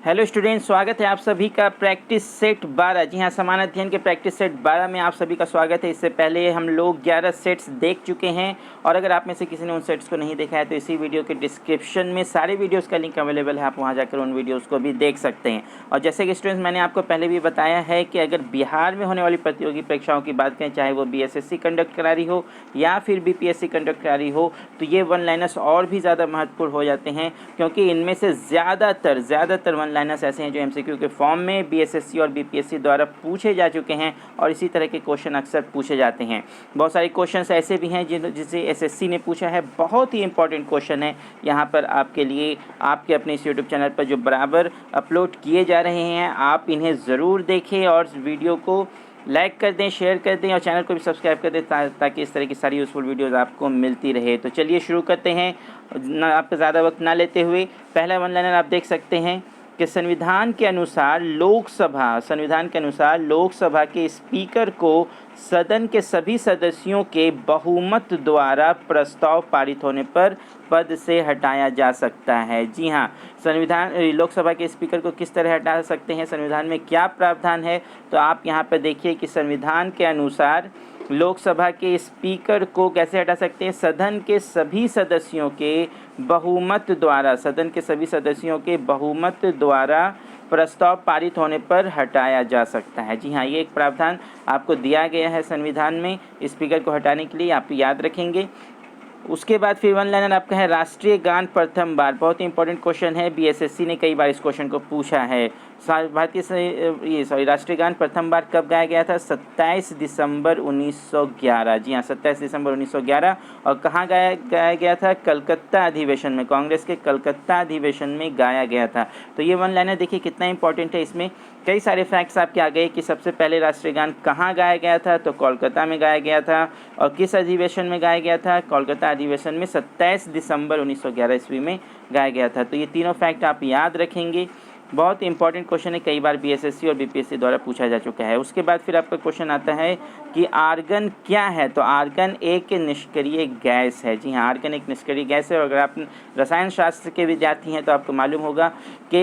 Hello student, स्वागत है आप सभी का प्रैक्टिस सेट 12। जी हाँ, समान अध्ययन के प्रैक्टिस सेट 12 में आप सभी का स्वागत है। इससे पहले हम लोग 11 सेट्स देख चुके हैं और अगर आप में से किसी ने उन सेट्स को नहीं देखा है तो इसी वीडियो के डिस्क्रिप्शन में सारे वीडियोस का लिंक अवेलेबल है, आप वहां जाकर उन वीडियोस को भी देख सकते हैं। और जैसे कि स्टूडेंट्स, मैंने आपको पहले भी बताया है कि अगर बिहार में होने वाली प्रतियोगी परीक्षाओं की बात करें, चाहे वो BSSC कंडक्ट करा रही हो या फिर BPSC कंडक्ट करा रही हो, तो ये वन लाइनर्स और भी ज़्यादा महत्वपूर्ण हो जाते हैं, क्योंकि इनमें से ज़्यादातर वन लाइनर्स ऐसे हैं जो MCQ के फॉर्म में BSSC और BPSC द्वारा पूछे जा चुके हैं और इसी तरह के क्वेश्चन अक्सर पूछे जाते हैं। बहुत सारे क्वेश्चंस ऐसे भी हैं जिसे SSC ने पूछा है। बहुत ही इंपॉर्टेंट क्वेश्चन है यहाँ पर आपके लिए, आपके अपने इस यूट्यूब चैनल पर जो बराबर अपलोड किए जा रहे हैं, आप इन्हें ज़रूर देखें और वीडियो को लाइक कर दें, शेयर कर दें और चैनल को भी सब्सक्राइब कर दें ताकि इस तरह की सारी यूज़फुल वीडियोज़ आपको मिलती रहे। तो चलिए शुरू करते हैं, ना आपका ज़्यादा वक्त ना लेते हुए। पहला वन लाइनर आप देख सकते हैं कि संविधान के अनुसार लोकसभा के स्पीकर को सदन के सभी सदस्यों के बहुमत द्वारा प्रस्ताव पारित होने पर पद से हटाया जा सकता है। जी हाँ, लोकसभा के स्पीकर को किस तरह हटा सकते हैं, संविधान में क्या प्रावधान है, तो आप यहाँ पर देखिए कि संविधान के अनुसार लोकसभा के स्पीकर को कैसे हटा सकते हैं, सदन के सभी सदस्यों के बहुमत द्वारा प्रस्ताव पारित होने पर हटाया जा सकता है। जी हाँ, ये एक प्रावधान आपको दिया गया है संविधान में स्पीकर को हटाने के लिए, आप याद रखेंगे। उसके बाद फिर वन लाइनर आपका है राष्ट्रीय गान प्रथम बार। बहुत ही इंपॉर्टेंट क्वेश्चन है, BSSC ने कई बार इस क्वेश्चन को पूछा है। राष्ट्रीय गान प्रथम बार कब गाया गया था? 27 दिसंबर 1911। जी हाँ, 27 दिसंबर 1911। और कहाँ गाया गया था? कलकत्ता अधिवेशन में, कांग्रेस के कलकत्ता अधिवेशन में गाया गया था। तो ये वन लाइनर देखिए कितना इंपॉर्टेंट है। इसमें कई सारे फैक्ट्स आपके आ गए कि सबसे पहले राष्ट्रीय गान कहाँ गाया गया था, तो कोलकाता में गाया गया था। और किस अधिवेशन में गाया गया था? कोलकाता अधिवेशन में 27 दिसंबर 1911 ईस्वी में गाया गया था। तो ये तीनों फैक्ट आप याद रखेंगे। बहुत इंपॉर्टेंट क्वेश्चन है, कई बार BSSC और BPSC द्वारा पूछा जा चुका है। उसके बाद फिर आपका क्वेश्चन आता है कि आर्गन क्या है, तो आर्गन एक निष्क्रिय गैस है। जी हाँ, आर्गन एक निष्क्रिय गैस है और अगर आप रसायन शास्त्र के विद्यार्थी हैं तो आपको मालूम होगा कि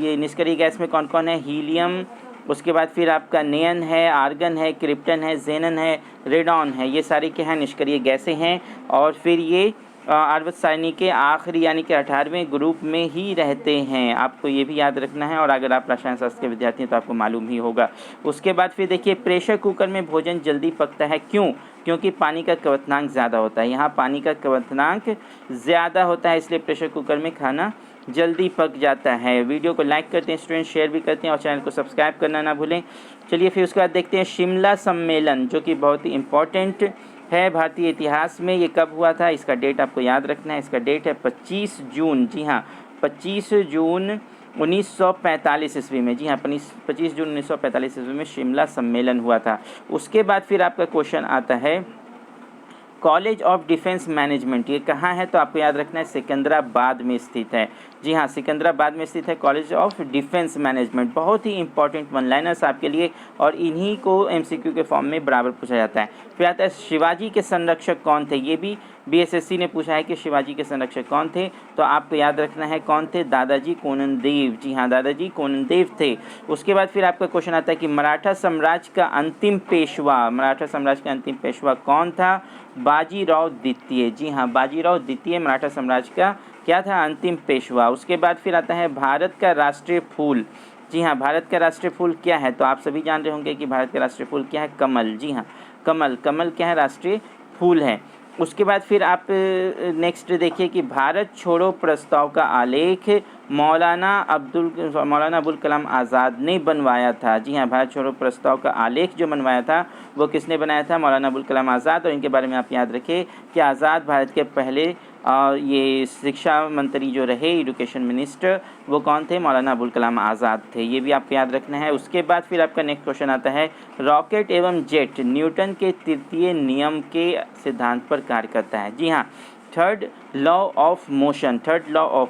ये निष्क्रिय गैस में कौन कौन है। हीलियम, उसके बाद फिर आपका नेयन है, आर्गन है, क्रिप्टन है, जेनन है, रेडॉन है, ये सारी क्या हैं? निष्क्रिय गैसें हैं। और फिर ये आवर्त सारणी के आखिरी यानी कि 18वें ग्रुप में ही रहते हैं, आपको ये भी याद रखना है। और अगर आप रसायन शास्त्र के विद्यार्थी हैं तो आपको मालूम ही होगा। उसके बाद फिर देखिए, प्रेशर कुकर में भोजन जल्दी पकता है, क्यों? क्योंकि पानी का क्वथनांक ज़्यादा होता है। यहाँ पानी का क्वथनांक ज़्यादा होता है, इसलिए प्रेशर कुकर में खाना जल्दी पक जाता है। वीडियो को लाइक करते हैं स्टूडेंट, शेयर भी करते हैं और चैनल को सब्सक्राइब करना ना भूलें। चलिए फिर उसके बाद देखते हैं शिमला सम्मेलन, जो कि बहुत ही इम्पोर्टेंट है भारतीय इतिहास में। ये कब हुआ था, इसका डेट आपको याद रखना है। इसका डेट है 25 जून। जी हाँ, 25 जून 1945 ईस्वी में। जी हाँ, 25 जून 1945 ईस्वी में शिमला सम्मेलन हुआ था। उसके बाद फिर आपका क्वेश्चन आता है कॉलेज ऑफ डिफेंस मैनेजमेंट, ये कहाँ है, तो आपको याद रखना है सिकंदराबाद में स्थित है। जी हाँ, सिकंदराबाद में स्थित है कॉलेज ऑफ डिफेंस मैनेजमेंट। बहुत ही इंपॉर्टेंट वन लाइनर्स आपके लिए और इन्हीं को MCQ के फॉर्म में बराबर पूछा जाता है। फिर आता है शिवाजी के संरक्षक कौन थे, ये भी BSSC ने पूछा है कि शिवाजी के संरक्षक कौन थे, तो आपको याद रखना है कौन थे? दादाजी कोंडदेव। जी हाँ, दादाजी कोंडदेव थे। उसके बाद फिर आपका क्वेश्चन आता है कि मराठा साम्राज्य का अंतिम पेशवा कौन था? बाजीराव द्वितीय। जी हाँ, बाजीराव द्वितीय मराठा साम्राज्य का क्या था? अंतिम पेशवा। उसके बाद फिर आता है भारत का राष्ट्रीय फूल। जी हाँ, भारत का राष्ट्रीय फूल क्या है, तो आप सभी जान रहे होंगे कि भारत का राष्ट्रीय फूल क्या है? कमल। जी हाँ, कमल क्या है? राष्ट्रीय फूल है। उसके बाद फिर आप नेक्स्ट देखिए कि भारत छोड़ो प्रस्ताव का आलेख मौलाना अबुल कलाम आज़ाद ने बनवाया था। जी हाँ, भारत छोड़ो प्रस्ताव का आलेख जो बनवाया था वो किसने बनाया था? मौलाना अबुल कलाम आज़ाद। और इनके बारे में आप याद रखें कि आज़ाद भारत के पहले ये शिक्षा मंत्री जो रहे, एजुकेशन मिनिस्टर, वो कौन थे? मौलाना अबुल कलाम आज़ाद थे। ये भी आपको याद रखना है। उसके बाद फिर आपका नेक्स्ट क्वेश्चन आता है रॉकेट एवं जेट न्यूटन के तृतीय नियम के सिद्धांत पर कार्य करता है। जी हाँ, थर्ड लॉ ऑफ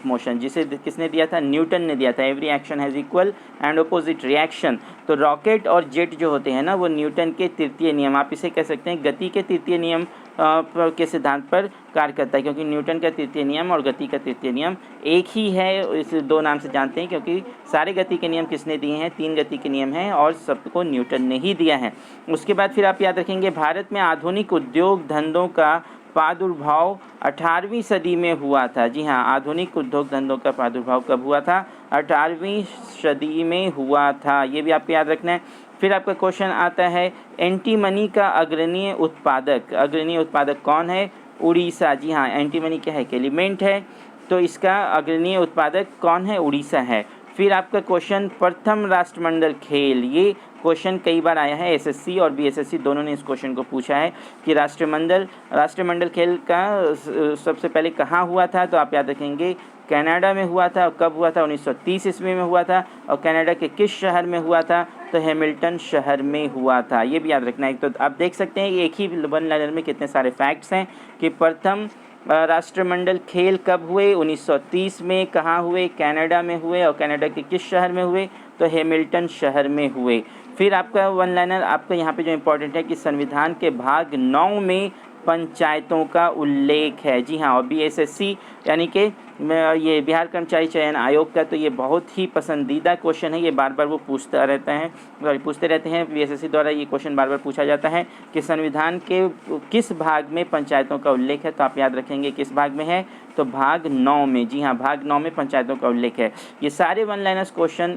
मोशन जिसे किसने दिया था? न्यूटन ने दिया था। Every action has equal and opposite reaction. तो रॉकेट और जेट जो होते हैं ना, वो न्यूटन के तृतीय नियम, आप इसे कह सकते हैं गति के तृतीय नियम के सिद्धांत पर कार्य करता है, क्योंकि न्यूटन का तृतीय नियम और गति का तृतीय नियम एक ही है। इस दो नाम से जानते हैं, क्योंकि सारे गति के नियम किसने दिए हैं? 3 गति के नियम हैं और सबको न्यूटन ने ही दिया है। उसके बाद फिर आप याद रखेंगे, भारत में आधुनिक उद्योग धंधों का प्रादुर्भाव 18वीं सदी में हुआ था। जी हाँ, आधुनिक उद्योग धंधों का प्रादुर्भाव कब हुआ था? 18वीं सदी में हुआ था। ये भी आपको याद रखना है। फिर आपका क्वेश्चन आता है, एंटीमनी का अग्रणीय उत्पादक कौन है? उड़ीसा। जी हाँ, एंटीमनी क्या है? एलिमेंट है, तो इसका अग्रणीय उत्पादक कौन है? उड़ीसा है। फिर आपका क्वेश्चन, प्रथम राष्ट्रमंडल खेल, ये क्वेश्चन कई बार आया है, एसएससी और बीएसएससी दोनों ने इस क्वेश्चन को पूछा है कि राष्ट्रमंडल खेल का सबसे पहले कहाँ हुआ था? तो आप याद रखेंगे, कनाडा में हुआ था। कब हुआ था? 1930 ईस्वी में हुआ था। और कनाडा के किस शहर में हुआ था? तो हैमिल्टन शहर में हुआ था। ये भी याद रखना है। तो आप देख सकते हैं एक ही वन लाइनर में कितने सारे फैक्ट्स हैं कि प्रथम राष्ट्रमंडल खेल कब हुए? 1930 में। कहाँ हुए? कनाडा में हुए। और कनाडा के किस शहर में हुए? तो हैमिल्टन शहर में हुए। फिर आपका वन लाइनर आपका यहाँ पे जो इम्पोर्टेंट है कि संविधान के भाग 9 में पंचायतों का उल्लेख है। जी हाँ, और बीएसएससी यानी कि ये बिहार कर्मचारी चयन आयोग का तो ये बहुत ही पसंदीदा क्वेश्चन है। ये बार बार वो पूछते रहते हैं बीएसएससी द्वारा ये क्वेश्चन बार बार पूछा जाता है कि संविधान के किस भाग में पंचायतों का उल्लेख है। तो आप याद रखेंगे किस भाग में है? तो भाग 9 में। जी हाँ, भाग 9 में पंचायतों का उल्लेख है। ये सारे one liners question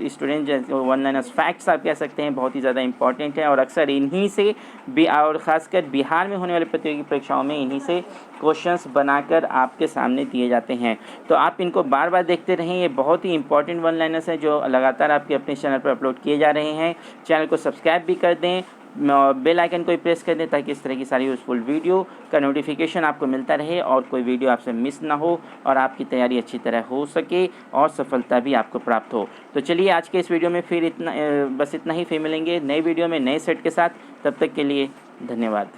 student one liners facts आप कह सकते हैं, बहुत ही ज़्यादा इंपॉर्टेंट है और अक्सर इन्हीं से और ख़ासकर बिहार में होने वाले प्रतियोगी परीक्षाओं में इन्हीं से क्वेश्चंस बनाकर आपके सामने दिए जाते हैं। तो आप इनको बार बार देखते रहें। ये बहुत ही इंपॉर्टेंट वन लाइनर्स हैं जो लगातार आपके अपने चैनल पर अपलोड किए जा रहे हैं। चैनल को सब्सक्राइब भी कर दें, बेल आइकन को प्रेस कर दें ताकि इस तरह की सारी यूज़फुल वीडियो का नोटिफिकेशन आपको मिलता रहे और कोई वीडियो आपसे मिस ना हो और आपकी तैयारी अच्छी तरह हो सके और सफलता भी आपको प्राप्त हो। तो चलिए आज के इस वीडियो में फिर बस इतना ही। फिर मिलेंगे नए वीडियो में नए सेट के साथ। तब तक के लिए धन्यवाद।